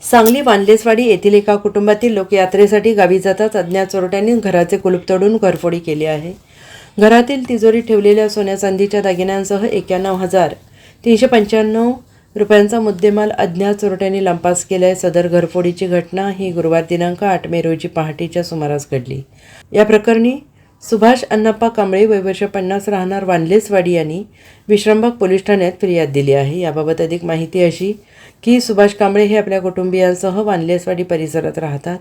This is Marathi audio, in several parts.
सांगली वानलेसवाडी येथील एका कुटुंबातील लोक यात्रेसाठी गावी जातात अज्ञात चोरट्यांनी घराचे कुलूप तोडून घरफोडी केली आहे। घरातील तिजोरीत ठेवलेल्या सोन्या चांदीच्या दागिन्यांसह 91,395 रुपयांचा मुद्देमाल अज्ञात चोरट्यांनी लंपास केला आहे। सदर घरफोडीची घटना ही गुरुवार दिनांक 8 मे रोजी पहाटेच्या सुमारास घडली। या प्रकरणी सुभाष अण्णाप्पा कांबळे वय वर्ष 50 राहणार वानलेसवाडी यांनी विश्रामबाग पोलीस ठाण्यात फिर्याद दिली आहे। याबाबत अधिक माहिती अशी की सुभाष कांबळे हे आपल्या कुटुंबियांसह वानलेसवाडी परिसरात राहतात।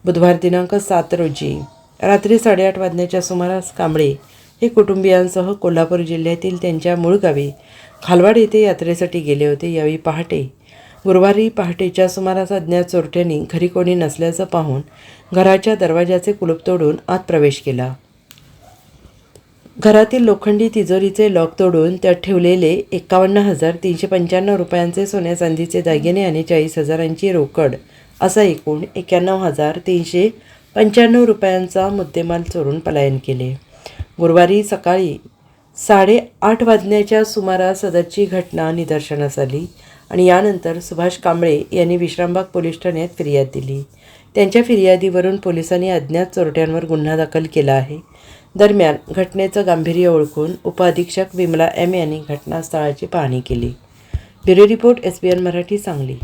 बुधवार दिनांक 7 रोजी रात्री 8:30 वाजण्याच्या सुमारास कांबळे हे कुटुंबियांसह कोल्हापूर जिल्ह्यातील त्यांच्या मूळ गावी खालवाड येथे यात्रेसाठी गेले होते। यावेळी गुरुवारी पहाटेच्या सुमारास अज्ञात चोरट्यांनी घरी कोणी नसल्याचं पाहून घराच्या दरवाजाचे कुलूप तोडून आत प्रवेश केला। घरातील लोखंडी तिजोरीचे लॉक तोडून त्यात ठेवलेले 51,395 रुपयांचे सोन्या चांदीचे दागिने आणि 40,000ची रोकड असा एकूण 91,395 रुपयांचा मुद्देमाल चोरून पलायन केले। गुरुवारी सकाळी 8:30 वाजण्याच्या सुमारास सदरची घटना निदर्शनास आली आणि यानंतर सुभाष कांबळे यांनी विश्रामबाग पोलीस ठाण्यात फिर्याद दिली। त्यांच्या फिर्यादीवरून पोलिसांनी अज्ञात चोरट्यांवर गुन्हा दाखल केला आहे। दरम्यान घटनेचं गांभीर्य ओळखून उपअधीक्षक विमला एम यांनी घटनास्थळाची पाहणी केली। Bureau report SBN Marathi Sangli.